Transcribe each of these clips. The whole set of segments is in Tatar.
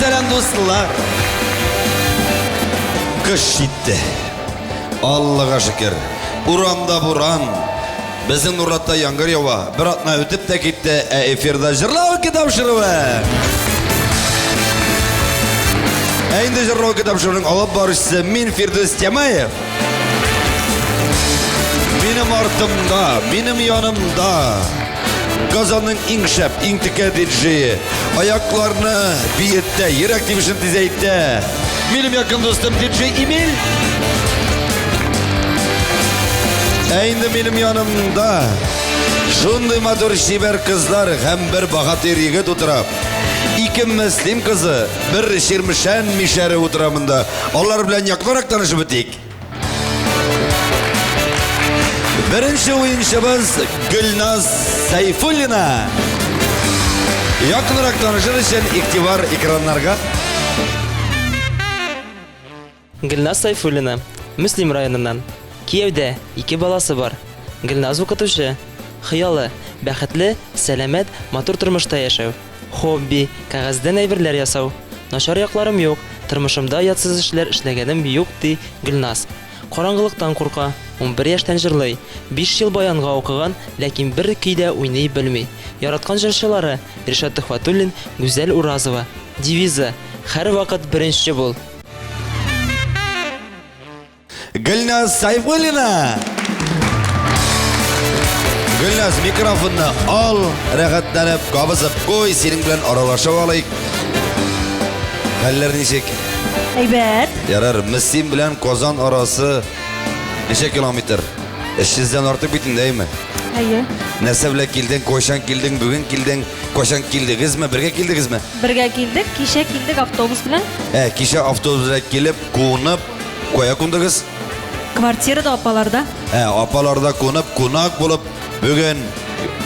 Selam dostlar. Kış gitti. Allah'a şükür. Uramda buran. Bizim Nurlat'ta yangır yava. Bir atma ötüp de gitti. Efirde jırlağı kitap şırıvı. Eğinde jırlağı kitap şırıvın alıp barışsı min Firdevs Temayev. Benim artımda, benim yanımda. Kazanın inkşep, intikad edeceği, ayaklarını biyette, yürek demişin dizeytte. Benim yakın dostum DJ Emil. Eğinde benim yanımda. Şunday motor şiber kızlar hem bir bahatır yigit oturap. İki müslim kızı, bir şirmişen mişeri oturamında. Onlar bilen yakınarak tanışıp öteyik. Birinci oyunçumuz Gülnaz Sayfullina. Yakınarak tanışır için iktibar ekranlarga. Gülnaz Sayfullina, Müslim rayonundan. Kiev'de 2 balası var. Gülnaz okutuşu, hıyalı, bәхетле, сәламәт, матур тормышта яшәү. Хобби, кәгазьдән әйберләр ясау. Начар якларым юк, тормышымда ятсыз эшләр эшләгәнем юк ди Гөлназ. Караңгылыктан курка, 11 яшьтән җырлый. 5 ел баянга укыган, ләкин бер көйдә уйный белми. Яраткан җырчылары Ришат Төхфәтуллин, Гүзәл Уразова. Девизы: һәр вакыт беренче бул. Gülnaz Sayfullina. Gülnaz mikrofonunu al, rahatlanıp, kabızıp koy, senin bilen aralaşıp alayık. Haller neşek? Eyber. Yarar, Müslim bilen Kozan arası neşe kilometre? Sizden artık bitin değil mi? Hayır. Nesevle kildin, koşan kildin, bugün kildin, koşan kildiniz mi, birge kildiniz mi? Birge kildik, kişe kildik avtobus bilen. Kişi avtobüse gelip, konup, koya kundunuz? Kvartirada apalarda. Apalarda konup, konak bulup, bugün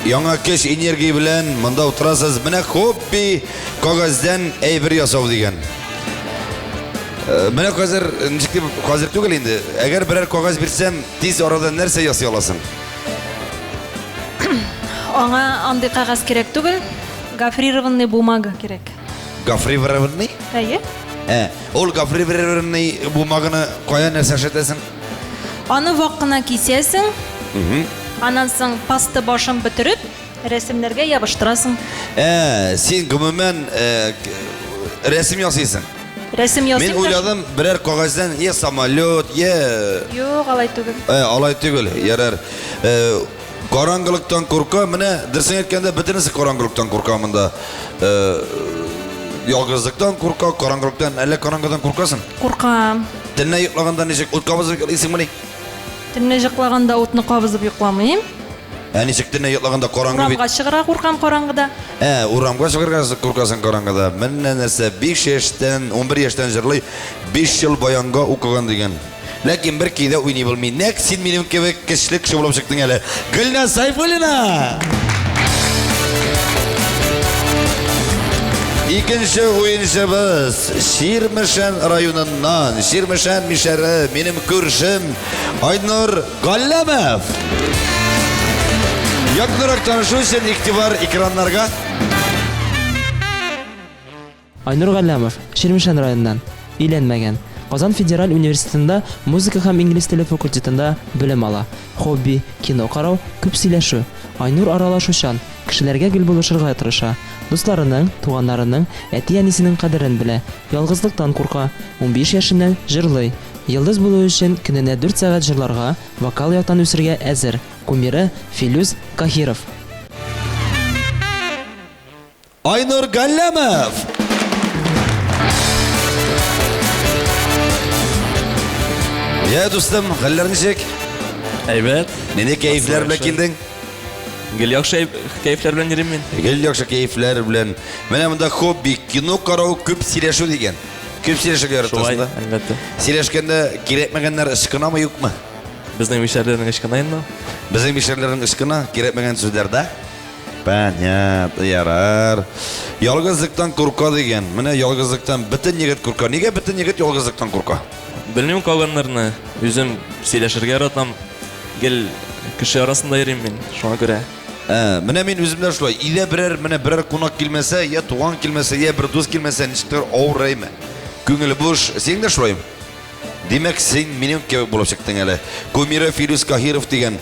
yana keş enerji bilen, mında oturasız, mene hobbi, kagazdan eyber yasav degen. Mene hazır, nişikti hazır tügül indi. Eğer birer kagaz birsem, tiz orada nerse yasay olasın? Ona andi kağız kerek tügül, gafrированный бумага kerek. Gafrированный? Hayır. Ol gafrированный bumagını koya nerse şetesin? Onu vakına kesesin. Ondan sonra pasta başın bitirip resimlerge yapıştırasın. Sen gümümen resim yasaysın. Resim yazayım. Ben oyladım birer kağızdan ya samolyot ya... Yok alay tügül. Alay tügül yarar. Karangılıktan korka, mene dersin etkende bitinisi karangılıktan korkamında. Yalgızlıktan korka, karangılıktan, elle karangıdan korkasın. Korkam. Dinle yıklağında neşek, utkabızı isim mi ne? Dinle yıklağında otunu kabızıp yıklamayayım. Neşek dinle yıklağında karangı bit. Uramga çıkıra korkam karangıda. Uramga çıkıra korkasın karangıda. Menne nese 5 yaştan, 11 yaştan jırlay 5 yıl bayanga okugan degen. Lakin bir kide oynay bilmeyin. Nek sen benim gibi kişilik şu bulup çıktın hele. Gülnaz Sayfullina. İkinci oyuncumuz Şirmişen rayonundan, Şirmişen mişeri, benim kürşüm Aynur Gallemov. Yakınarak tanışı için iktibar ekranlarga. Aynur Gallamov, Şirmişan rayonundan. Үйленмәгән. Казан Федераль университетында музыка һәм инглиз теле факультетында белем ала. Хобби, кино карау, күп сөйләшү. Айнур аралашучан, кешеләргә гел булышырга тырыша. Дусларының, туганнарының, әти-әнисенең кадерен белә. Ялгызлыктан курка. 15 яшеннән җырлый. Йолдыз булу өчен көненә 4 сәгать җырларга, вокал яктан үсәргә әзер. Кумиры Филүз Кахиров. Aynur Gallemov. Ya dostum, haller neşek? Evet. Ne keyifler bilen kildin? Gel yakşı keyifler bilen yerim ben. Gel yakşı keyifler bilen. Mene bunda hobbi, kino karau, küp sileşu degen. Küp sileşu yaratıyorsun da. Elbette. Sileşkende gerekmegenler ışkına mı yok mu? Bizden müşterilerin ışkınayın da. Bizim müşterilerin ışkına gerekmegen sözlerde. Ben ya, yarar. Yalgızlıktan korka degen. Mene yalgızlıktan bütün yigit korka. Nege bütün yigit yalgızlıktan korka? Bilmiyorum kalganlarını. Üzüm sileşirge yaratam. Gel kişi arasında yerim ben. Şuna göre. Менә мин үземдә шулай. Илә берәр кунак килмәсә, я туган килмәсә, я бер дус килмәсә, ничектер авырайм. Күңел буш. Син дә шулаймы? Димәк, син минем кебек булып чыктың әле. Кумира Филус Кахиров дигән.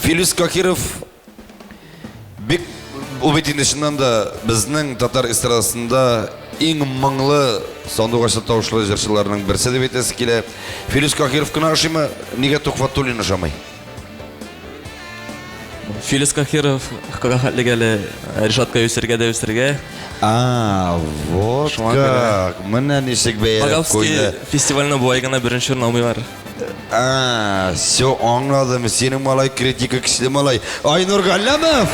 Филус Кахиров бик убедительнешнән да безнең татар эстрадасында иң моңлы сандугачлы тавышлы җырчыларның берсе дип әйтәсе килә. Филус Кахиров кына ашыймы? Нигә Тухватуллин ашамый? Филис Кахиров хәтлегәле Ришатка үсергә. Вот Шуңа как. Менә ничек бәяләп Маговский куйды. фестивальне бу ай гына беренче урын алмыйлар. Все аңладым. Синең малай критика көчле малай. Айнур Галлямов.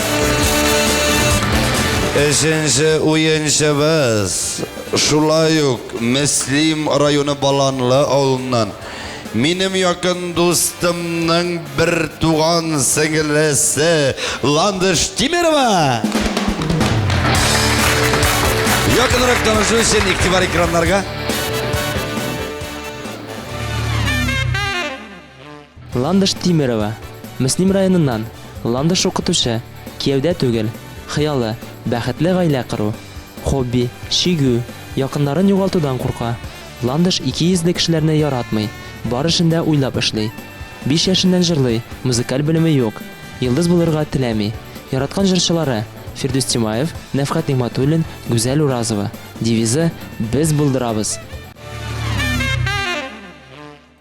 Эшенче уенчыбыз. Шулай ук Мөслим районы Баланлы авылыннан минем якын дустымның бер туган сеңлесе Ландыш Тимирова. Якынрак танышу өчен игътибар экраннарга. Ландыш Тимирова, Мөслим районыннан, Ландыш укытучы, кияүдә түгел, хыялы, бәхетле гаилә кору, хобби, шигү, якыннарын югалтудан курка. Ландыш 200 кешеләрне яратмый, бар эшендә уйлап эшли. 5 яшеннән җырлый, музыкаль белеме юк, йолдыз булырга теләми. Яраткан җырчылары: Фирдус Тимаев, Нәфкать Нигъмәтуллин, Гүзәл Уразова. Девизы: без булдырабыз.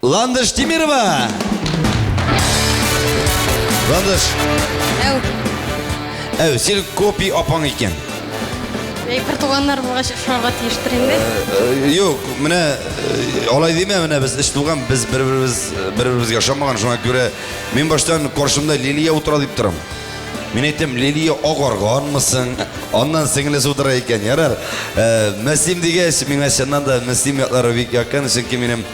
Ландыш Тимирова. Ландыш. Сен копи апаң икән. Бер туганнар булгач шуңа тиештер инде. Юк, менә алай димә, менә без эш туган, biz бер-беребезгә ошамаган, шуңа күрә мин баштан каршымда Лилия утыра дип торам. Мин әйтәм, Лилия агарганмысың? Аннан сеңлесе утыра икән, ярар. Мәсим дигәч, миңа чыннан да Мәсим яклары бик якын, чөнки минем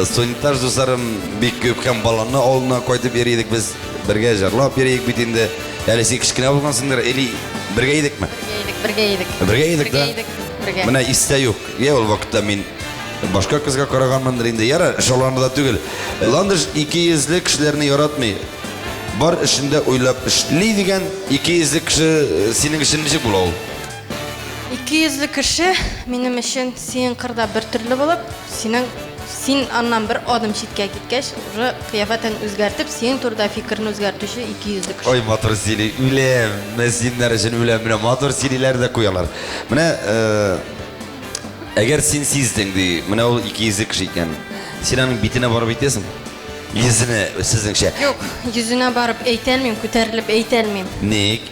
студенттар дусларым бик күп һәм Баланны авылына кайтып йөридек без, бергә җырлап йөрик бит инде. Әле син кичкенә булгансыңдыр, Эли, бергә идекме? Бергә идек да. Менә истә юк. Я ул вакытта мин башка кызга караганмындыр инде. Яра, шуларны да түгел. Ландыш 200 кешеләрне яратмый. Бар эшендә уйлап эшли дигән 200 кеше синең эшең ничек була ул? 200 кеше минем өчен син кырда бер төрле булып, син аннан бер адым читкә киткәч, уже кыяфәтен үзгәртеп, син турда фикерне үзгәртүче 200 кеше. Ой, матур сили, үлем, мәсимнәр өчен үлем, менә матур силиләр дә куялар. Менә әгәр син сиздең ди, менә ул 200 кеше икән, син аның битенә барып әйтәсең? Йөзенә сезнеңчә? Юк, йөзенә барып әйтәлмим, күтәрелеп әйтәлмим. Ник?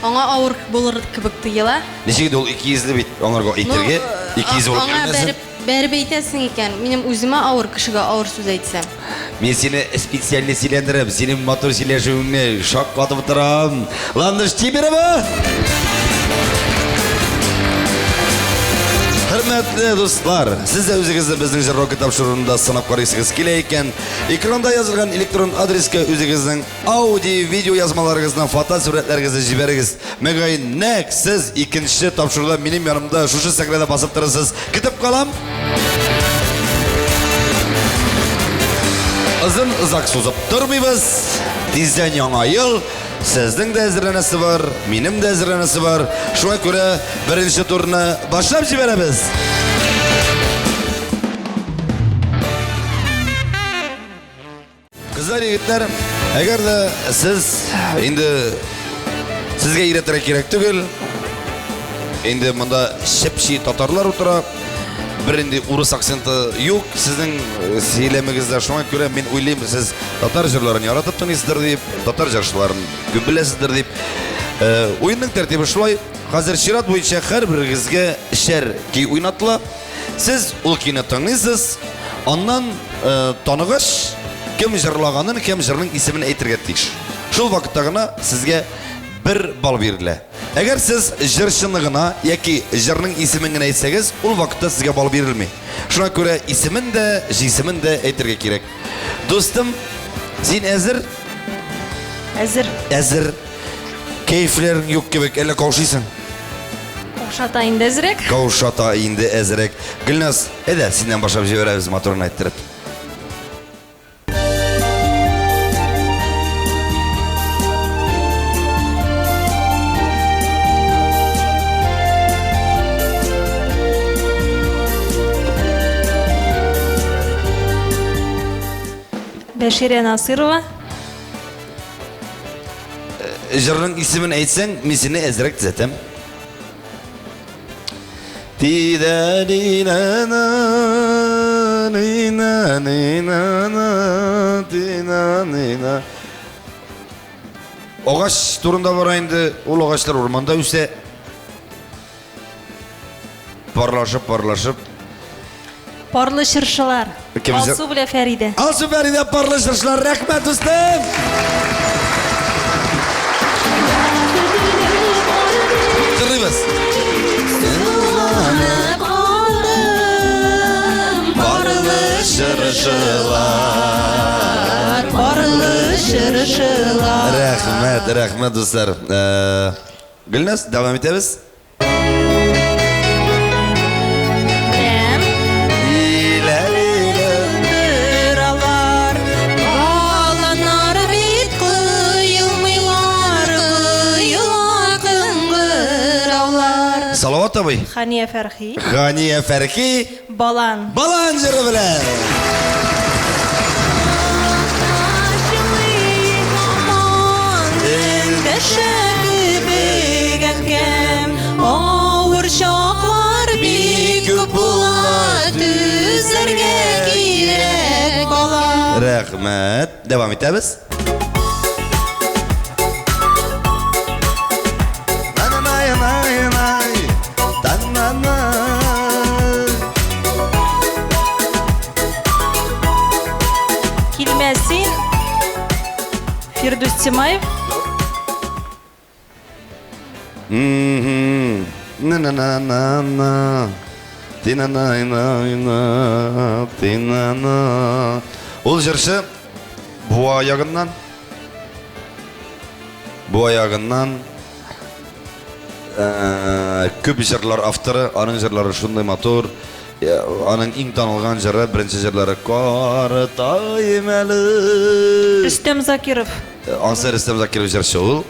Аңа авыр булыр кебек тоела. Ничек ул 200 бит, аңарга әйтергә 200 булып Аңа бәреп әйтәсең икән, минем үземә авыр кешегә авыр сүз әйтсәм. Мен сені специально силендіріп, сенің мотор силешуіңне шаққатып тұрам. Ландыш Тимирова! Hürmetli dostlar, siz de özünüzü bizden roket tavşırında sınıf karışınız kileyken ekranda yazılgan elektron adreske özünüzün audio video yazmalarınızdan foto suretlerinizi jiberiniz. Megayın nek siz ikinci tavşırda benim yanımda şu sakrada basıp durasınız. Kitap kalam. Uzun uzak suzup durmayız. Tizden yana yıl. Sizдің де әзірленесі бар, менің де әзірленесі бар. Шуңа көре бірінші турны башлап жіберебіз. Қыздар, егіттер, әгер де сіз енді сізге үйретірек керек түгел, енді мұнда шепши татарлар отыра, бір енді урыс акценті юк, сіздің сейлеміңізді шуңа көре мен ойлаймын, сіз татар жырларын яратып тыңдайсыздар деп, татар жыршыларын көп білесіздер деп. Ойынның тәртібі шулай, қазір шират бойынша һәр біріңізге шәр кей ойнатыла. Сіз ол кейні тыңдайсыз, аннан танығыш, кем жырлағанын, кем жырның исемін әйтірге тиіш. Шул вақыттағына сізге бір бал берілі. Әгер сіз жыршынығына, яки жырның исемін әйтсәгіз, ол вақытта сізге бал берілмей. Шуңа көре исемін де, жисемін де әйтірге керек. Достым, сен әзір? Әзір. Әзір. Keyiflerin yok kebek, әлі қаушайсың? Қаушата инде әзірек. Қаушата инде әзірек. Гүлназ, әді, сенден башлап жіберәбіз моторын айттырып. Мишерия Насырова. Jırının ismini aytsan, misini ezrek düzeltem. Tida nina nina nina nina nina. Oğaç turunda var indi, ol oğaçlar ormanda üse. Parlaşıp. Парлы шыршылар. Кемзер- Алсу белән Фәридә. Alsı Feride parlaşırlar, rahmet ustam. Kırıyız. Parlaşırlar. Rahmet dostlar. Gülnaz, devam ederiz. Kıralar, bağlanar bit kıyılmıylar, kıyıla kıngıravlar. Salavat abi. Хания Фәрхи. Haniye Ferki. Балан. Balancırı bile. Ağır şaklar bir küpula düzerge girek bala. Rahmet. Devam ederiz. Килмәсин. Фирдус Тимаев. Na na na na na. Tina na na na. Tina na. Ol jırşı bu ayağından köp jırlar avtarı, anın jırları şunday motor. Anın iň tanılgan jırı, birinci jırları Qartayım eli. Рөстәм Закиров. Ansar istem Zakirov jırşı ol.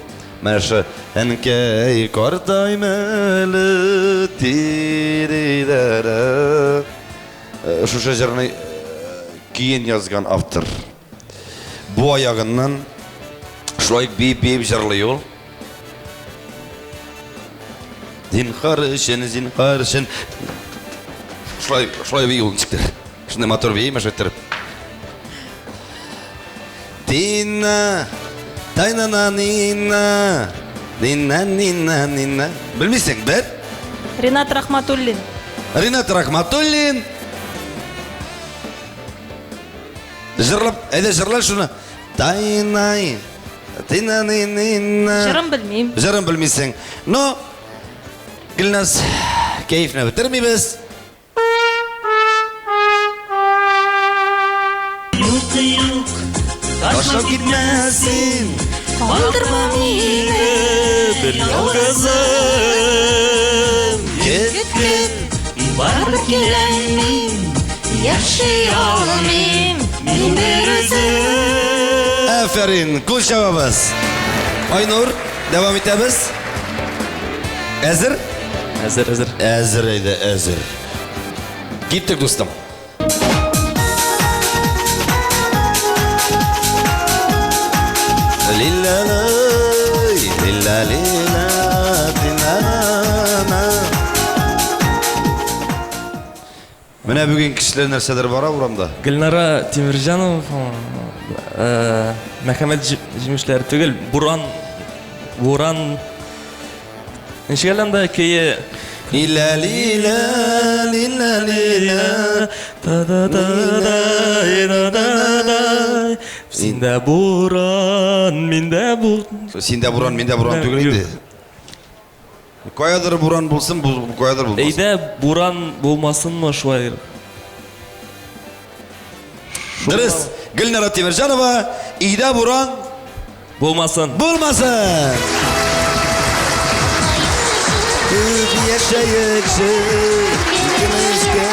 Mana shu enkey Qartayım eli tiridara. Şu jırını keyin yazgan avtor. Bu ayağından şulay beyip jırlıyor ol. Zinhar için. Şulay bir yolun çıktı. Şimdi motor beyim aşağıtırıp. Tina, taynana nina, nina. Bilmişsin ben? Ринат Рахматуллин. Ринат Рахматуллин. Жырлап şunu. Taynay, tina nina. Җырын белмим. Жырын bilmişsin. No, Gülnaz, keyfine bitirmeyimiz. Taşlap gitmesin. Kaldırma beni Bir yalgızım Git. varıp gelenim yaşayalım bir özüm. Aferin, kul cevabız. Aynur, devam ederiz. Hazır? Hazır. Hazır. Gittik dostum. Mene bugün kişiler nerseler var uğramda? Gülnara Timirjanov Mehmet Jimişler tügel Buran Nişgelemde köye Lila da da da Sinde buran minde bu Sinde buran minde buran tügüleydi. Koyadır buran bulsun bu koyadır bulmasın. Eyde buran bulmasın mı şu ayır? Dırız Gülnara Timirjanova İda buran Bulmasın. bulmasın. Yaşayıkçı ikimizge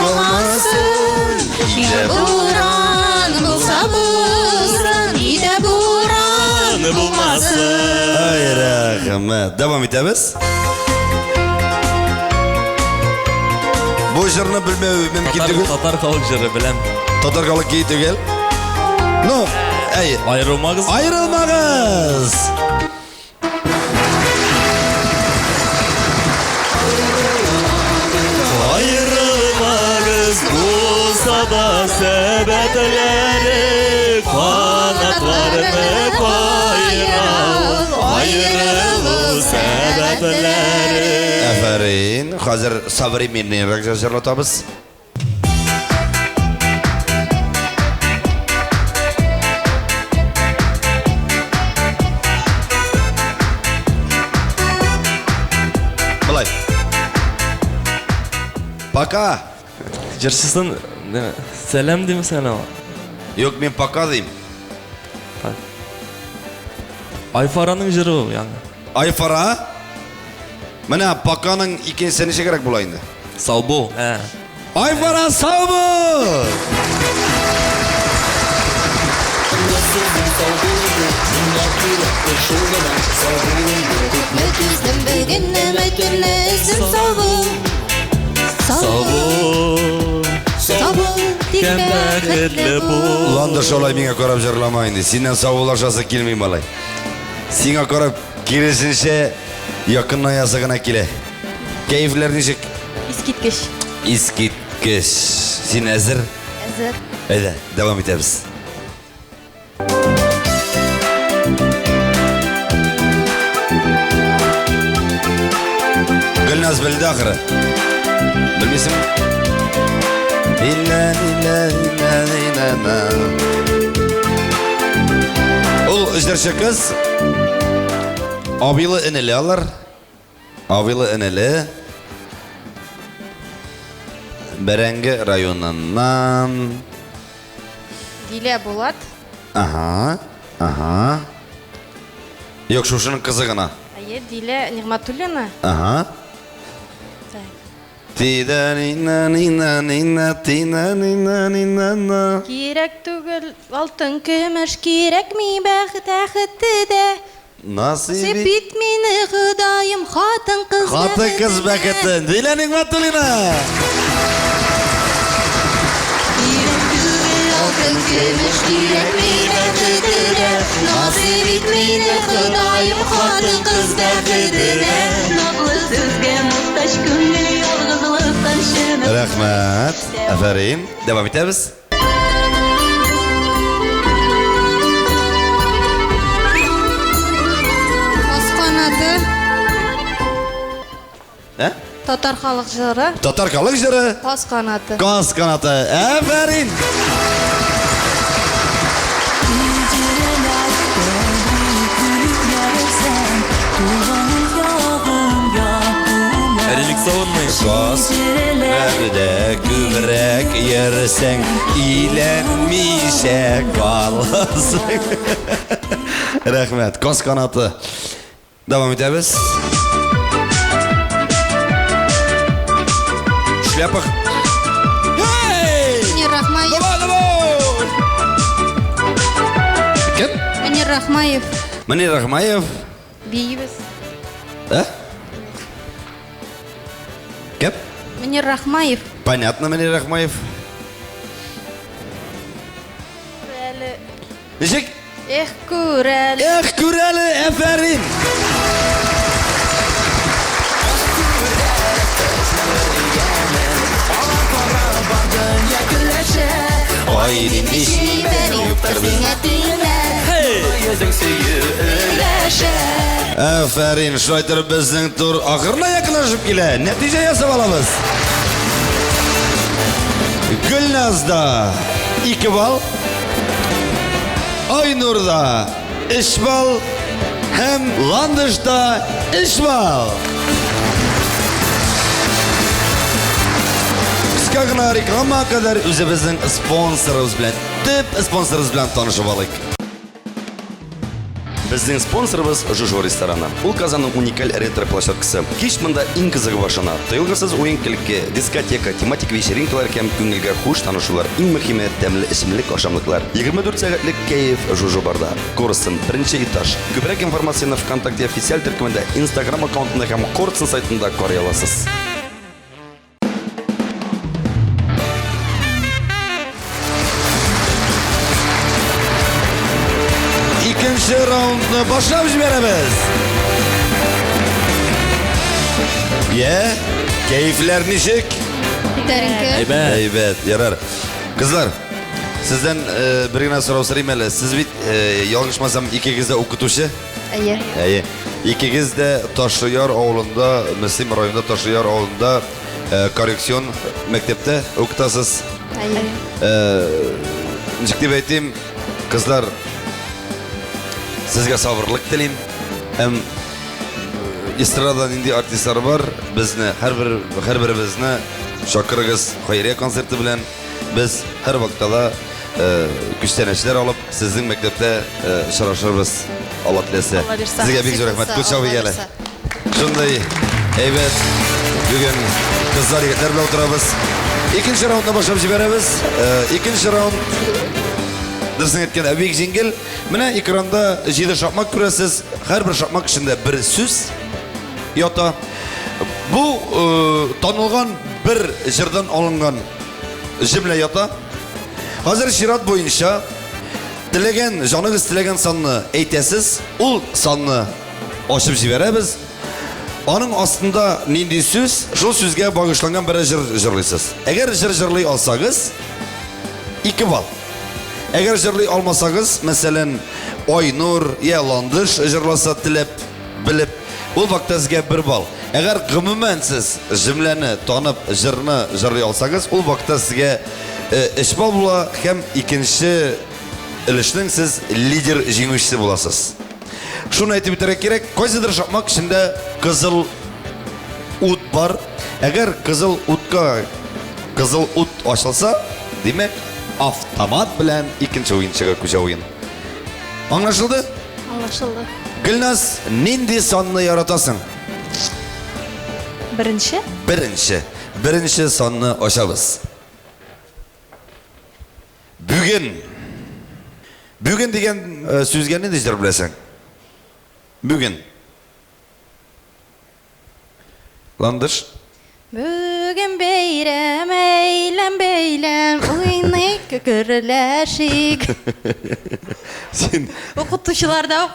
olmasın. Bir de buran bulsa bulsun, bir de buran bulmasın. Ay rahmet. Devam ederiz. Bu jırını bilmeyi mümkün değil. Tatar kavul jırı bilem. Tatar kalık giy tügel. Ну, әй, Айрылмагыз. айрылмағыз. Айрылмагыз болса да сәбәтләре канатларны кайрау. Айрылу сәбәтләре. Әфәрин, хәзер современныйрак җырлатабыз. Былай. Пока. Жыршысын сәлем деймісің ана? Yok, мен пока дейм. Айфараның жыры ол яңы. Айфара. Менә поканың икенчесе ничә кирәк була инде? Сау бол. Айфара, сау бул! Кем бәхетле бол. Ланда шолай миңа карап җырлама инде. Синнән саулашасы килми малай. Сиңа карап киресенчә якыннан языгына килә. Кәефләр ничек? Искиткеч. Искиткеч. Син әзер? Әзер. Әйдә, дәвам итәбез. Гөлназ белде ахыры. Белмисең? Ул җырчы кыз абыйлы энеле алар. Абыйлы энеле Бәрәңге районыннан. Дилә Булат. Ага. Yok, шушының кызы гына. Әйе, Дилә Нигъматуллина. Ага. Ти-да-ни-на-ни-на-ни-на-ти-на-ни-на-ни-на-на. Кирәк түгел алтын көмеш, кирәкми бәхет әхетте дә. Насиби. Сепит мине Ходаем хатын кыз. Хаты кыз бәкеті. Дилә Нигъматуллина. Кирәк түгел алтын көмеш, кирәкми бәхет дә. Насибит мине Ходаем хатын кыз бәхете дә. Наклы сүзгә мохтаҗ күңел ялгызлыктан шынып. Рәхмәт. Афәрин. Дәвам итәбез. Асқанаты. Татар халык җыры. Татар халык җыры. Асқанаты. Каз канаты. Афәрин. Ремиксованный. Каз әрдә күбрәк йөрсәң, иләнмичә каласың. Рәхмәт. Каз канаты. Дәвам итәбез. Шляпах. Мөнир Рахмаев. Кем? Мөнир Рахмаев. Мөнир Рахмаев. Биебез. Кем? Мөнир Рахмаев. Понятно, Мөнир Рахмаев. Әле. Ничек? Эх, күрәл. Эх, күрәле, әфәрин. Айдин ишибәр юктыр безгә Әфәрин, шайтыр безнең тур ахырына якынлашып килә. Нәтиҗә ясап алабыз. Гөлназда 2 балл, Айнурда 3 балл һәм Ландышта 3 балл. Кыска гына реклама кадәр үзебезнең спонсорыбыз белән, төп спонсорыбыз белән танышып алыйк. Безнең спонсорыбыз Жужу рестораны. Ул Казанның уникаль ретро-площадкасы. Кич монда иң кызыгы башына. Тыелгысыз уен-көлке, дискотека, тематик вечеринкалар һәм күңелгә хуш танышулар. Иң мөһиме тәмле эчемлек ашамлыклар. 24 сәгатьлек кайф Жужу барда. Корсын 1-нче этаж. Күбрәк информацияны ВКонтакте официаль төркемендә, Instagram аккаунтында һәм Корсын сайтында карый аласыз. ikinci raundni boshlab jiberamiz. Ye, keyifler nişik? Ko'tarinki. Aybat. Evet, yarar. Kızlar, sizden birine soru sorayım hele. Siz bir yanlışmasam ikiniz de okutuşu. Aye. İyi. İkiniz de Taşrıyar oğlunda, Müslim rayonunda Taşrıyar oğlunda koreksiyon mektepte okutasız. Aye. Ciddi beytim, kızlar, sizge sabırlık dileyim. Hem estradan indi artistler var, bizni her birimizni şakırıgız hayriye konserti bilen biz her vaktada güçlenişler alıp sizin mektepte şaraşırız. Allah dilese. Allah birsa. Sizge büyük rahmet. Kuçağı gele. Şunday. Evet. Bugün kızlar yigitler bilen oturabız. İkinci raundda başlap jiberamiz. İkinci raund Dırсын etken әбек жеңгел. Міне ekranda 7 şapmak көресіз. Her bir şapmak içinde bir söz yata. Bu tanılgan bir jırdan alıngan cümle yata. Hazır şirat boyunca dilegen, canınız dilegen sanını eytesiz. Ul sanını açıp jiberemiz. Onun aslında nindi söz, şu sözge bağışlangan bir jır jırlısız. Eğer jır jırlay alsanız 2 bal. Eğer jırlay almasanız, mesela Oynur, Yalandış jırlasa tilep, bilip, o vakti sizge 1 bal. Eğer gümümen siz cümleni tanıp, jırını jırlay alsanız, o vakti sizge 3 bal bula, hem ikinci ilişkin siz lider jеңүүчүсү bulasız. Şunu aytып bitirek gerek, koysadır şapmak içinde kızıl ut var. Eğer kızıl ut açılsa, demek avtomat bilen ikinci oyuncuga koşa oyun. Anlaşıldı? Anlaşıldı. Gülnaz, nindi sonunu yaratasın? Birinchi. Birinci sonunu açabız. Bugün degen sözge ne diyecekler bilesen? Bugün. Landır. Bugün beyrem, beylem, oynayıp kökürleşik. Sen Okutuşlarda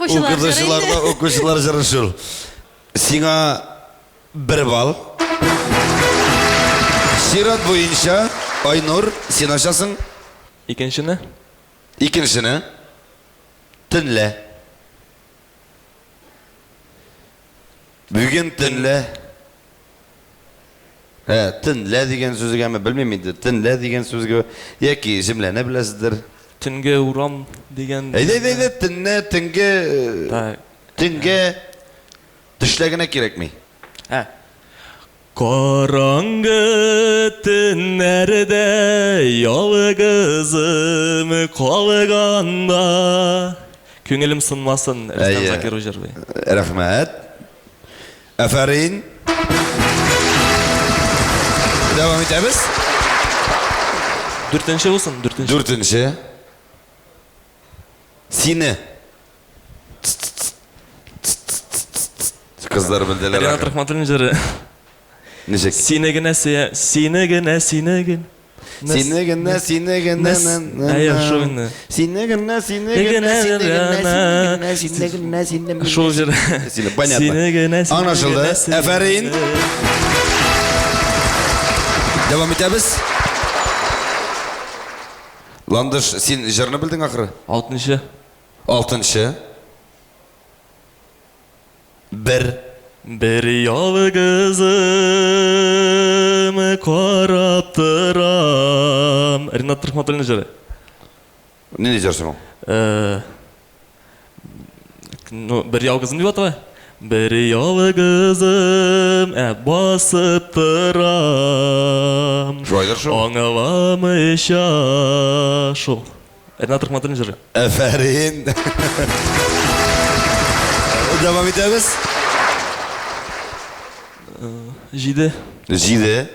okuşular jarışır. Sina 1 bal. Şirat boyunca Aynur sen aşasın. İkinchini İkincisini dinle. Bugün dinle. Dinle degen sözü gelme bilmem miydi? Dinle degen sözü yeki cümle ne bilesizdir? tunga uram degan. Eyde dinle tinge düşlegine gerek mi? Ha. Qorong'i tunlarda yolg'izim qolganda ko'nglim sinmasin. Rustam Zakir O'jarbey. Rahmat. Aferin. Devam edemiz. 4-chi bo'lsin, 4-chi. 4. Sini. Kızlar bildiler. Rinat Rahmatulloning jiri. Necek? Sinegina. Ayyo, shu endi. Sinegina. Shu jiri. Понятно. Anlaşıldı. Aferin. Devam edemiz. Landış, sen jırını bildin ahırı? 6-chi. 6. Bir yolg'izim qarab turam. Rinat Rahmatulloning jiri. Ne diyeceksin o? Bir yolg'izim deb atay. Bir yolg'izim bosib turam. Joylar şu. Anglamisha shu. Rinat Rahmatulloning jiri. Aferin. Devam edemiz. Jide.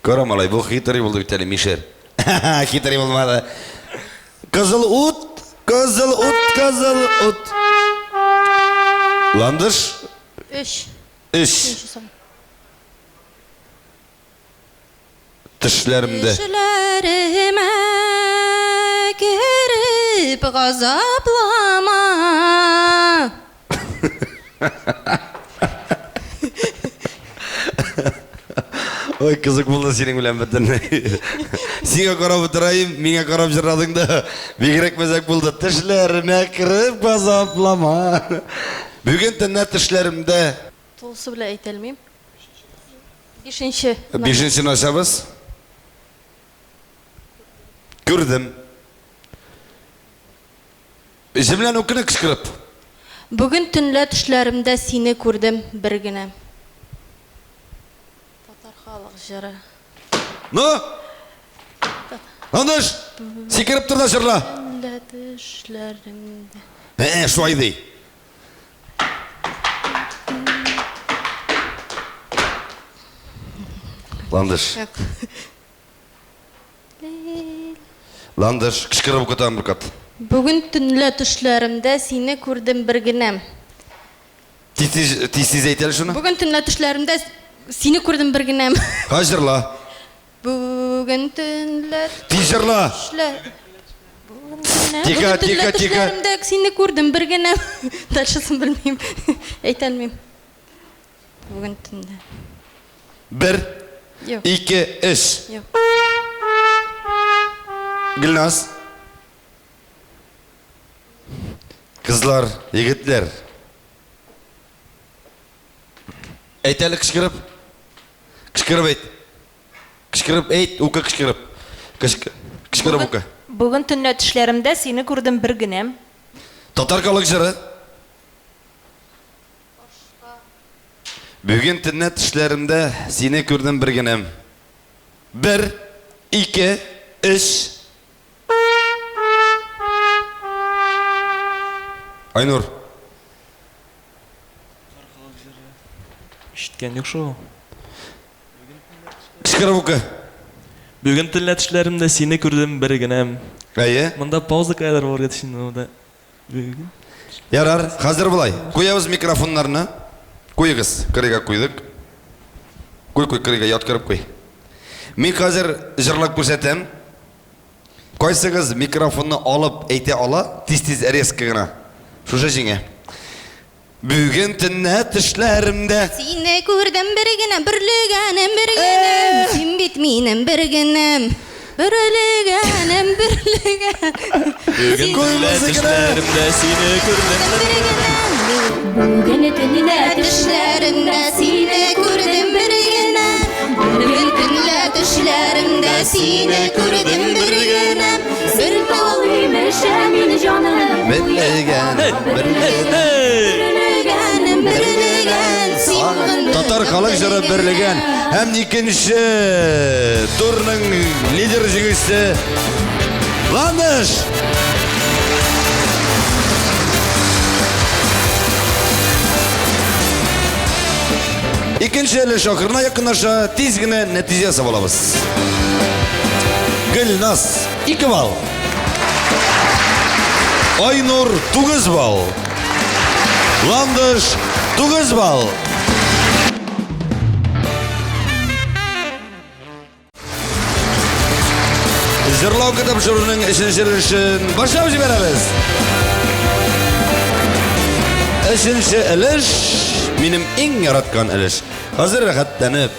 Karamalay bu hitari oldu bir tane Mişer. Hitari olmadı. Kızıl ut. Landır. 3. İş. Dişlerimde. Düşlerime girip gazaplama. Ой, кызык булды синең белән бөтенләй. Сиңа карап утырайым, миңа карап җырладың да, бигрәк мәзәк булды. Тешләремә кереп газаплама. Бүген төнлә тешләремдә Толысы белән әйтә алмыйм. 5-нче. 5-нче начабыз. Күрдем. Җимлән укыны кычкырып. Бүген төнлә төшләремдә сине күрдем бер генә. Татар халык җыры. Ну? Андыш, сикереп тур да җырла. Төнлә төшләремдә. Шулай ди. Ландыш. Юк. Ландыш, кычкырып укытам бер кат. Бүген төнлә төшләремдә сине күрдем бер генә. Тиз әйтәле шуны. Бүген төнлә төшләремдә сине күрдем бер генә. Җырла. Бүген төнлә Тиз җырла. Тихо, тихо, тихо. Төшләремдә сине күрдем бер генә. Дальшысын белмим. Әйтә алмыйм. Бүген төнлә. 1, Юк. 2, 3. Юк. Гülnaz. Kızlar, yigitler. Әйтәле кычкырып. Кычкырып әйт. Кычкырып әйт, ука кычкырып. Кычкырып ука. Бүген төнлә төшләремдә сине күрдем бер генә. Татаркалык җыры. Бүген төнлә төшләремдә сине күрдем бер генә. 1, 2, 3. Айнур. Ишеткән юк шул. Кычкырып ука. Бүген төнлә төшләремдә сине күрдем бер генә. Әйе. Монда пауза кадәр бар ятышын монда. Бүген. Ярар, хәзер булай. Куябыз микрофоннарны. Куйыгыз, кырыга куйдык. Куй, кырыга яткырып куй. Мин хәзер җырлап күрсәтәм. Кайсыгыз микрофонны алып әйтә ала, тиз-тиз резко гына. Шушы җиңә. Бүген төнлә төшләремдә Сине күрдем бер генә, берлегәнем бер генә. Син бит минем бер генәм. Берлегәнем, берлегәнем. Бүген төнлә төшләремдә сине күрдем. Бүген төнлә төшләремдә сине күрдем бер генә. Бүген төнлә төшләремдә сине күрдем бер генә. Бер талыймыш мин җаным. Берлегәнем, берлегән. Татар халык җыры берлегән һәм икенче турның лидер җиңүчесе Ландыш. Икенче өлеш ахырына якынлаша, тиз генә нәтиҗә сабалабыз. Гөлназ 2 балл. Айнур 9 балл. Ландыш 9 балл. Җырлау китапшыруның 3нче өлешен башлап җибәрәбез. 3нче өлеш минем иң яраткан өлеш. Хәзер рәхәтләнеп,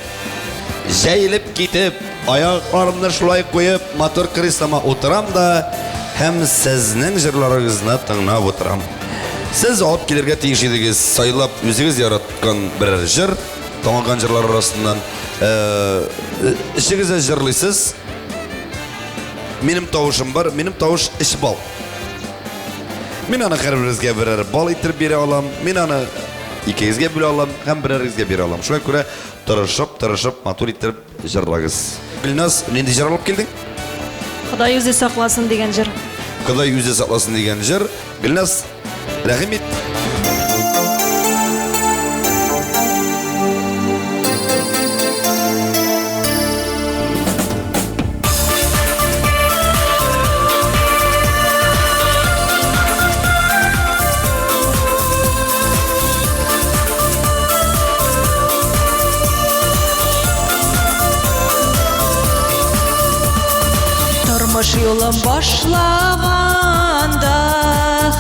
җәйлеп китеп, аякларымны шулай куеп, мотор креслома утырам да һәм сезнең җырларыгызны тыңлап утырам. Сез алып килергә тиеш идегез, сайлап үзегез яраткан берәр җыр, таңган җырлар арасыннан ишегезгә җырлыйсыз. Минем тавышым бар, минем тавыш 3 балл. Мин аны һәрберегезгә берәр балл итеп бирә алам, мин аны икегезгә бүлә алам, һәм берәрегезгә бирә алам. Шуңа күрә тырышып, матур итеп җырлагыз. Гөлназ, нинди җыр алып килдең? Ходай үзе сакласын дигән җыр. Ходай үзе сакласын дигән җыр. Гөлназ, рәхим ит. Тормыш юлын башлаганда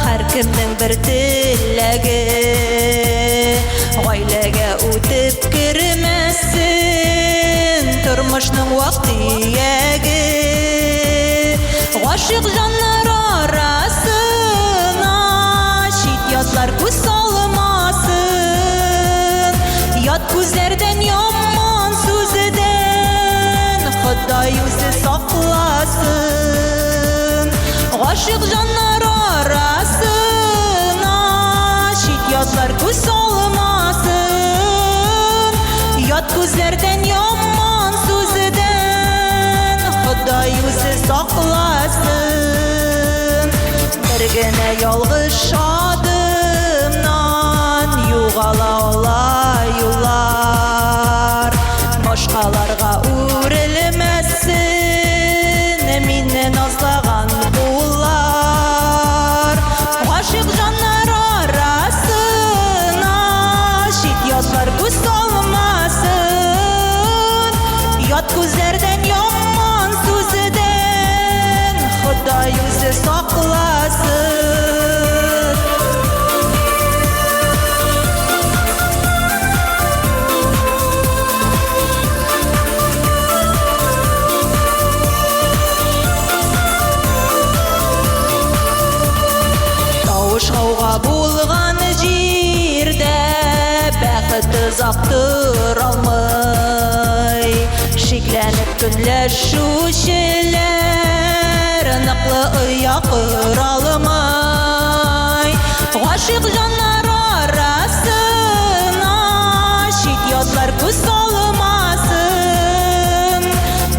һәр кемнең бер теләге. күз салмасын, ят күзләрдән яман сүздән Ходай үзе сакласын. Гашык җаннар арасына чит ятлар күз салмасын, ят күзләрдән яман сүздән Ходай үзе сакласын. Bir gene yalgız adımdan yuğala ola yollar, başkalarga uğrilmesin minne nazlagan kullar. Aşık canlar arasına şit yatlar göz salmasın, yat gözlerden yaman sözden Huday yüzü saklasın. Тавыш гауга булган җирдә бәхет узактыр алмый, шикләнеп көнләшүчеләр ныклы оя кыралмый. Гашык җаннар арасына чит ятлар күз салмасын,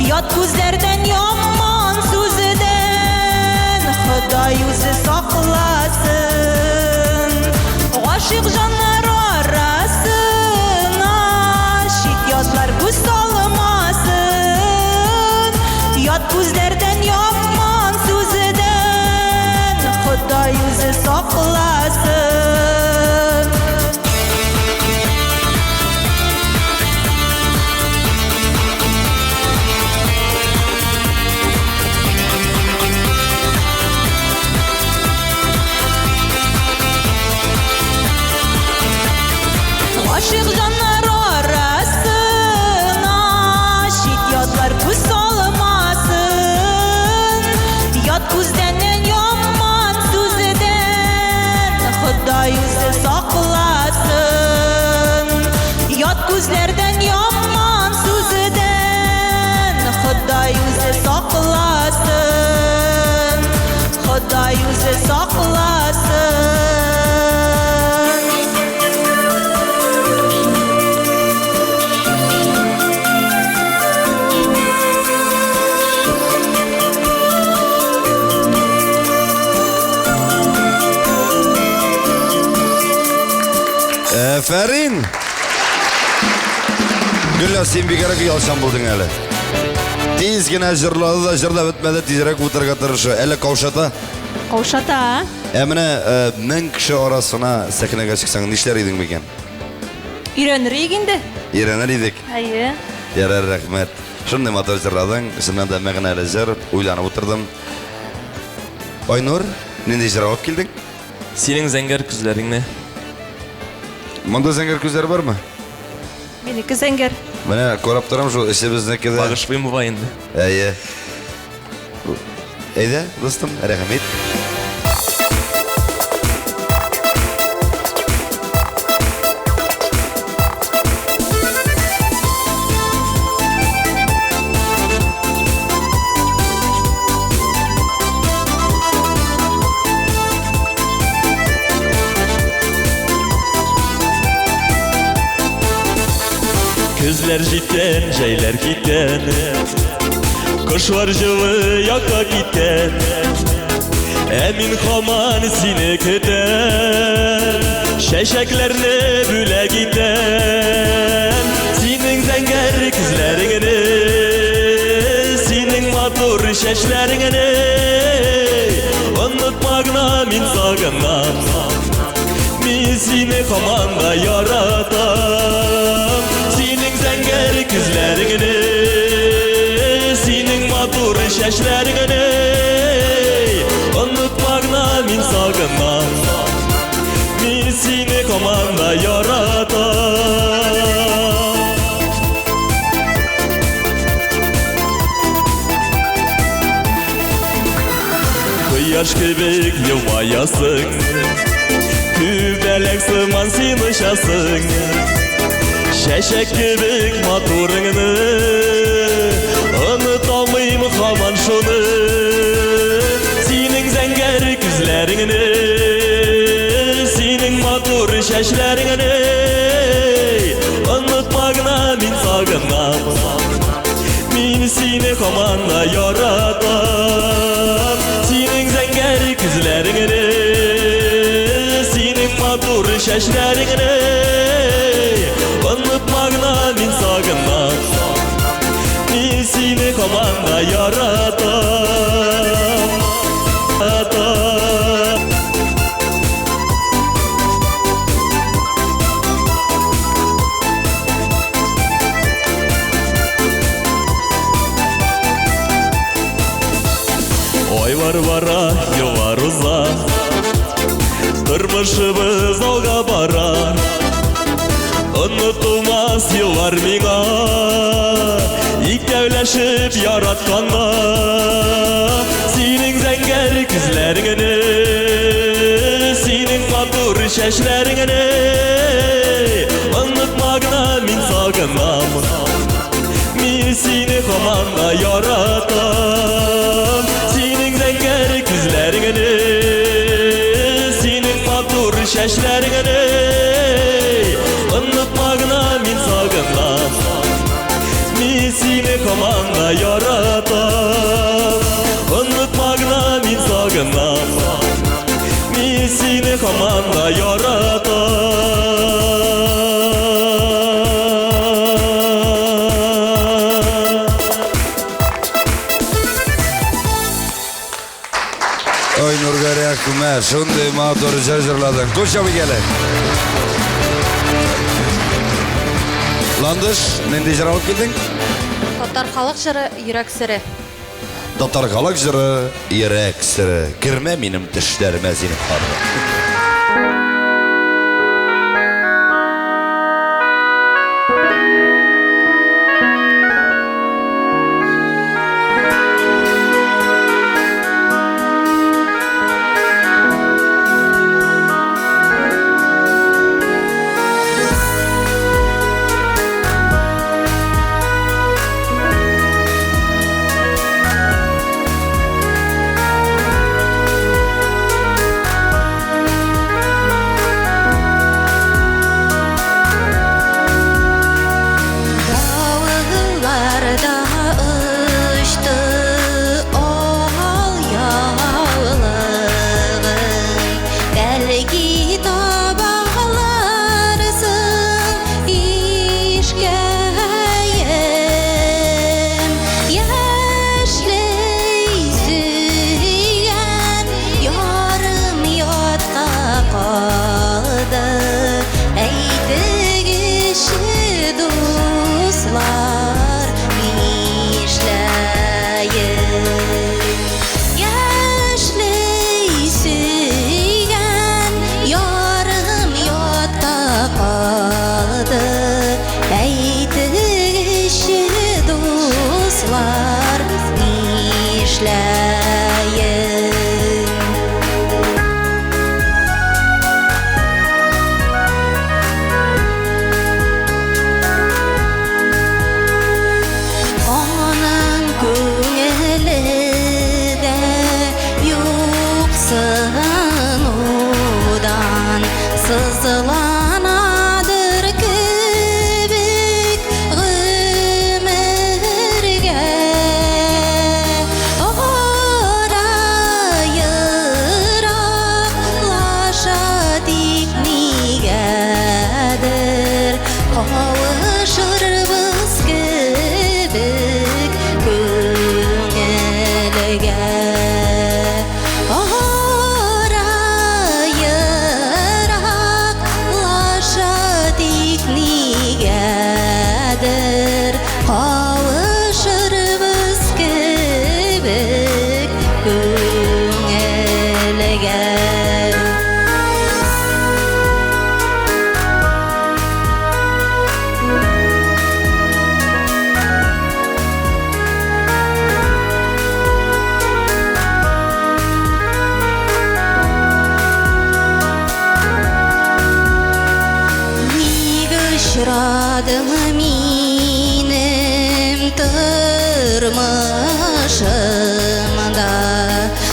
ят күзләрдән яман сүздән Ходай үзе сакласын. Гашык җаннар арасына чит ятлар күз салмасын, ят күзләрдән яман сүздән Ходай үзе сакласын. Гашык җаннар арасына чит ятлар күз салмасын, ят күздән яман сүздән Ходай үзе сакласын. Ят күзләрдән яман сүздән Ходай үзе сакласын. Ходай үзе сакласын. Aferin. Gülnaz sen bir kere yalşan buldun hele. Tezgine jırladı da jırla bitmedi tezerek oturga tırışı. Hele kavşata. Каушата, Emine 1000 kişi arasına sahneye çıksan ne işler edin beken? үйренерик инде. İğrenir idik. Әйе. Yarar rahmet. Şimdi motor jırladın. Şimdiden de meğneli jır. Uylanıp oturdum. Aynur, nende jırap geldin? Senin zengər күзләреңне. Manda zengin күзләр var mı? Меники зәңгәр. Bana korap duram şu işimizdeki de. Багышпыйм буга инде. Әйе. Әйдә, достым, рәхмәт. Күзләр җиткән, җәйләр киткән. Кошлар җылы якка киткән. Ә мин һаман сине көтәм. Чәчәкләрне бүләк итәм. Синең зәңгәр күзләреңне, синең матур чәчләреңне. Онытмагына мин сагынам. Мин сине һаман да яратам. Zengər күзләреңне, синең матур чәчләреңне. Онытмагына мин сагынам. Мин сине һаман да яратам. Кояш кебек елмаясың, Күбәләк сыман син очасың Шәшәк кебек матурыңны Оныталмыйм һаман шуны Синең зәңгәр күзләреңне Синең матур чәчләреңне Онытма гына мин сагынам Мин сине һаман яратам Синең зәңгәр күзләреңне Синең матур чәчләреңне Онытма гына мин сагынам Мин сине һаман яратам Айлар бара, еллар уза Тормышыбыз алга бара Онытылмас еллар миңа Икәүләшеп яратканда Синең зәңгәр күзләреңне Синең матур чәчләреңне Онытма гына мин сагынам Мин сине һаман яратам Синең зәңгәр күзләреңне Синең матур чәчләреңне Онытма гына мин сагынам Мин сине һаман яратам Онытма гына мин сагынам Мин сине һаман яратам Ой, Нурга рәхмәт, шундый матур җырладың. Күрше бигәле. Ландыш, нинди җыр алып килдең? Татар халык җыры йөрәк сере. Татар халык җыры, йөрәк сире. Кирмә минем төшләремә синең хатын. Урадымы минем тырмышымда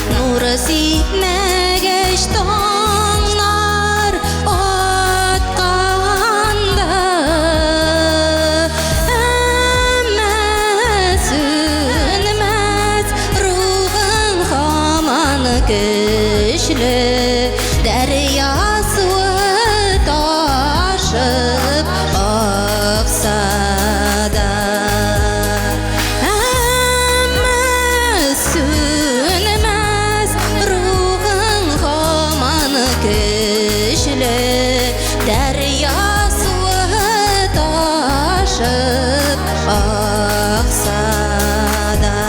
Нуры сипмәгәч таңнар атқанда Әммә сүнмәс рухың хаман көчле Дәрия суы ташып ақса да Әммә сүнмәс рухың хаман көчле Дәрия суы ташып ақса да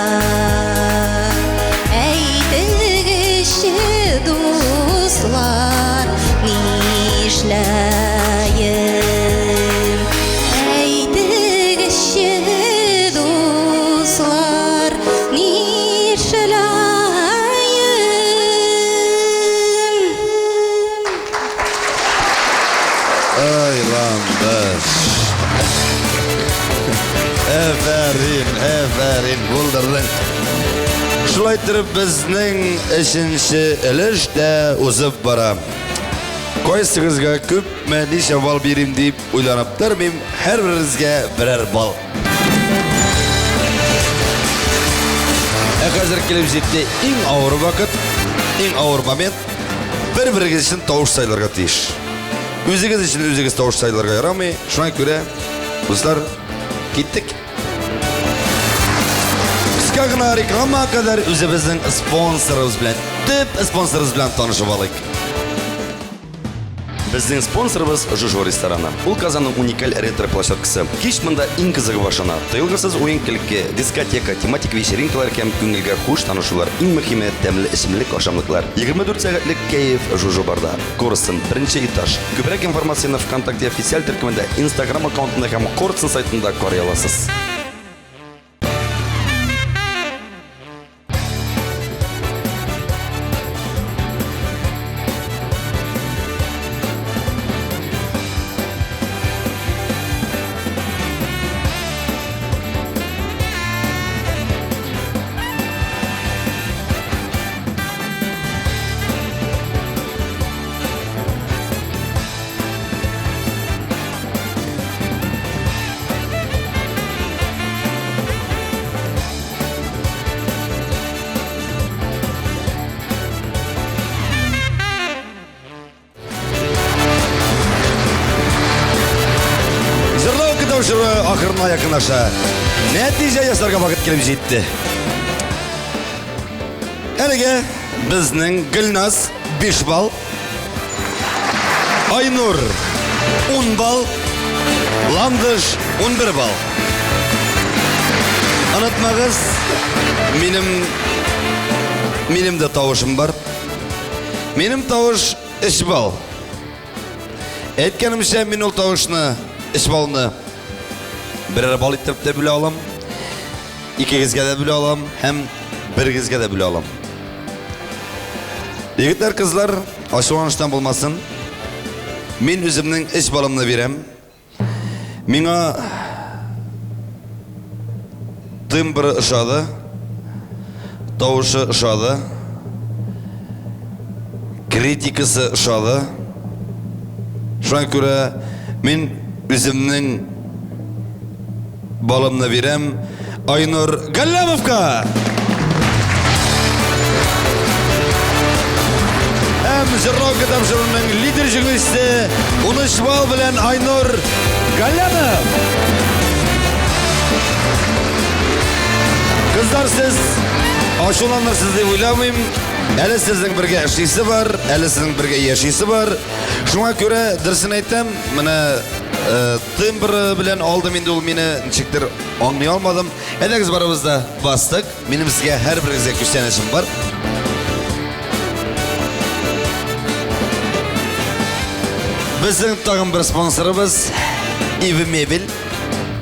Әйтігіші дуслар нишләйем Әйтігіші дуслар нишләйем Aylandaş. Әфәрин, булдырдың. Шулай тұрып біздің үшінші іліш тә ұзып бара. Қойсыңызға көп мәні шавал берем deyip ойланып тұрмын, әр біріңізге бірер бал. Қазір келіп жетті ең ауыр вақыт, ең ауыр момент бір-біріңіз үшін тауыш сайларға тиіш. Өзіңіз үшін өзіңіз тауыш сайларға ярамай, шуңа көре, достар, кеттік. Қысқа ғына реклама қадар өзіміздің спонсорымыз білән, төп спонсорымыз білән танышып алайық. Біздің спонсорымыз Жужу рестораны. Бұл Казанның уникаль ретро-площадкасы. Кеш мұнда ең қызығы башына. Тойылғысыз ойын-кілікке, дискотека, тематик вечеринкалар кәм көңілге хуш танышулар. Ең мөхиме тәмлі ішімлік ашамлыклар. 24 сағатлік кайф Жужу барда. Корысын бірінші этаж. Көбірек информацияны ВКонтакте официаль түркімінде, Инстаграм аккаунтында һәм Корысын сайтында қарай аласыз. Ақырына якынаша нәтиже ясарға вақыт келіп жетті. Әліге біздің Гүлназ 5 бал, Айнұр 10 бал, Ландыш 11 бал. Анатмағыз, менім де тауышым бар. Менім тауыш 3 бал. Әйткенімше мен ол тауышны 3 балыны бірер бал еттіріп де біле алам, екігізге де біле алам, әм біргізге де біле алам. Егіттер қызлар, ашуаныштан болмасын, мен өзімнің 3 балымны берем. Меңа тымбыры ұшады, тауышы ұшады, критикасы ұшады. Шуан көре мен өзімнің балымны берем Айнұр Галлямовқа. Әм жырлауға тапшырының лидер жүгісі 13 бал білен Айнұр Галлямов. Қыздар, сіз ашуланырсыз деп ойламайым. Әлі сіздің бірге әшейсі бар, әлі сіздің бірге ешейсі бар. Шуңа көре дұрысын айтам, міне тымбыры білен алдым, енді ол мені нешіктір аңлай алмадым. Әдәгіз барымызда бастық, менің сізге әр біріңізге күштенішім бар. Біздің тағын бір спонсорымыз Ивы Мебель.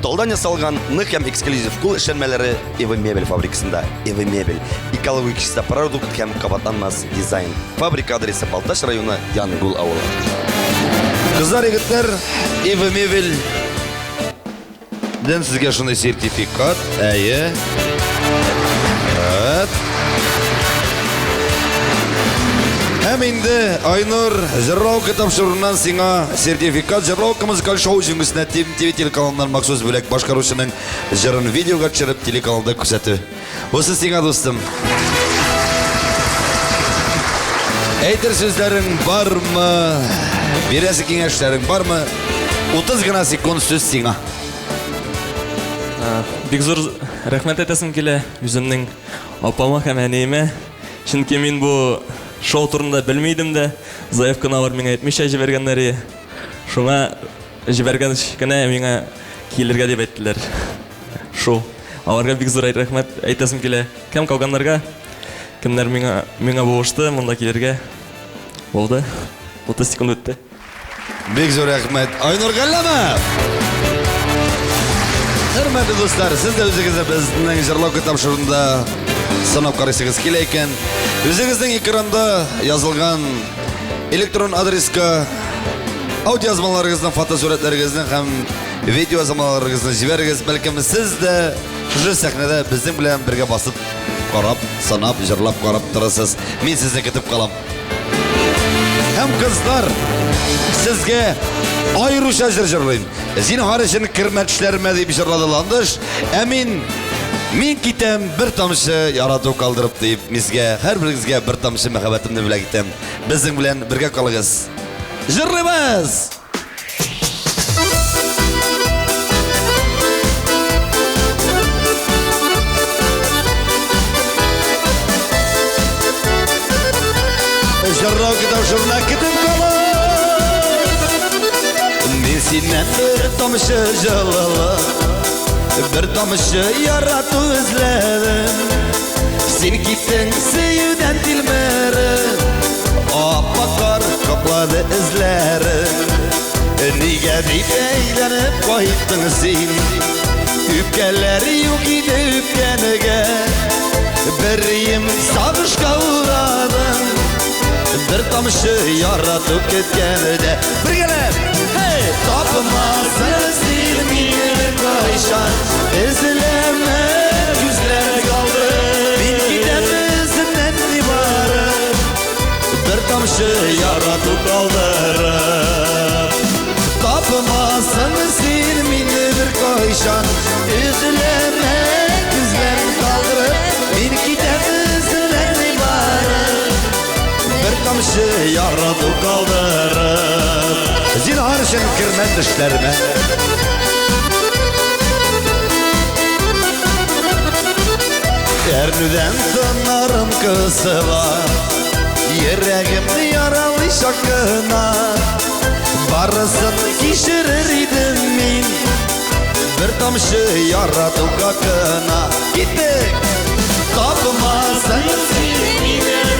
Толдан ясалған нық һәм эксклюзив кул эшләнмәләре Ивы Мебель фабрикасында. Ивы Мебель. Экологик чиста продукт һәм кабатланмас дизайн. Фабрика адресы Балташ районы, Янгул авылы. Кызлар, егетләр, Ивы Мебель ден сізге шындай сертификат, әйе. Evet. Hem indi Aynur Jırrauka tapşırından sina sertifikat Jırrauka müzikal şoу jüngüsüne TV telekanalından maksus bölek başkaruşunun jırın videoga çırıp telekanalda küsatı. Осы sina dostum. Eytir sözlerin var mı? Birisi kengeşlerin var mı? 30 gına sekund söz sina. Бик зур рәхмәт әйтәсем килә үземнең апама һәм әниемә. Чөнки мин бу шоу турында белмидем дә, заявканы алар миңа әйтмичә җибәргәннәр. Шуңа җибәргән кенә миңа килергә дип әйттеләр. Шоу. Аларга бик зур рәхмәт әйтәсем килә. Кем калганнарга? Кемнәр миңа булышты, монда килергә. Булды. 30 секунд үтте. Бик зур рәхмәт. Айнур Галлама. Hürmetli dostlar, siz de özünüzde bizden jırlauka tapşırında sınıp karışınız keleyken, özünüzden ekranda yazılgan elektron adreska audio yazmalarınızdan, fotosuretlerinizden hem video yazmalarınızdan jiberiniz. Belki siz de şu sahnede bizden bilen birge basıp, qarab, sanap, jırlap, qarab durasınız. Men sizden ketip kalam. Hem kızlar sizge ayrıca jırlayın. Zinhar için kirmetçilerime deyip jırladılandış. Emin men kitem bir tamşı yaratı kaldırıp deyip bizge her birinizge bir tamşı mehabetimni bile gitem. Bizden bilen birge kalığız. Jırlayız. Jırlav kitap şuruna kitap kalır. Men senden bir tamşı jılalı, bir tamşı yaratı özledim. Sen gittin sevden dilmeri, apakar kapladı izleri. Nige deyip eğlenip kayıttın sen, üpkeleri yok idi üpkenige. Biriyim sağışka uğradın, bir tamşı yaratıp ketkenide. Bir gelin! Tapmasın silmini kayşan, izleme yüzler kaldı. Bin gidemizden ibaret, bir tamşı yaratıp kaldırıp. Tapmasın silmini bir kayşan, izleme yüzler kaldırıp. Bin gidemizden ibaret, bir tamşı yaratıp kaldırıp. Zinhar için kirmen düşlerime. Ernüden tınlarım kısıva, yüreğim yaralı şakına. Barısın kişirir idim min, bir tamşı yaratıp kakına. Gittik! Tapmasın silmini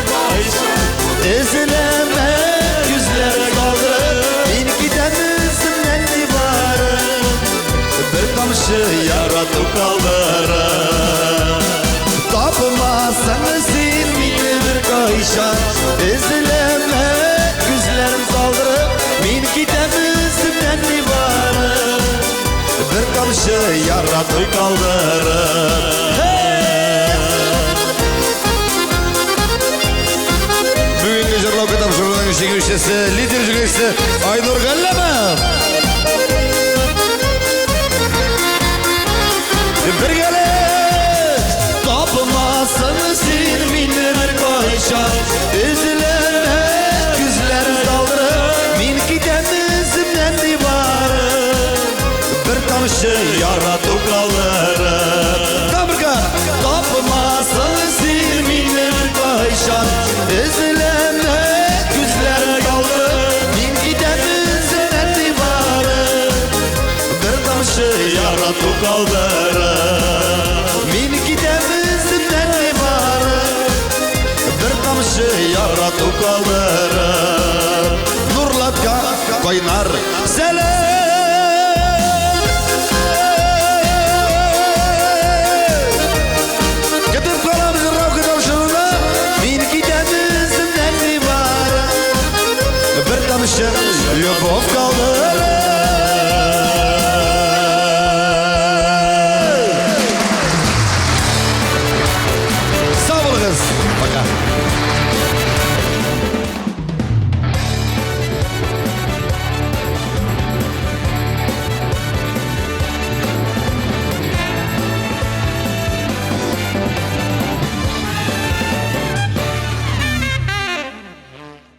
kayşan, izleme yüzler kaldırıp. Bir tamşı yaratıp kaldırıp. Tapmasın silmini bir kayşan, izleme yüzlerim kaldırıp. Men gidemizden ibaret, bir tamşı yaratıp kaldırıp. Bugünkü jırlauka tapşırılan jüngüşçisi, lider jüngüşçisi Aynur Галлама. Bir gelin! Tapmasın silmini bir kayşan, izleme yüzler kaldırıp. Men gidemizden ibaret, bir tamşı yaratıp kaldırıp. Kabrga! Tapmasın silmini bir kayşan, izleme yüzler kaldırıp. Men gidemizden ibaret, bir tamşı yaratıp kaldırıp. Men gidemizden ibaret, bir tamşı yaratıp kaldırıp. Nurlatga kaynar selam. Gidip kalam jırrauka tapşırına. Men gidemizden ibaret, bir tamşı любовь kaldı.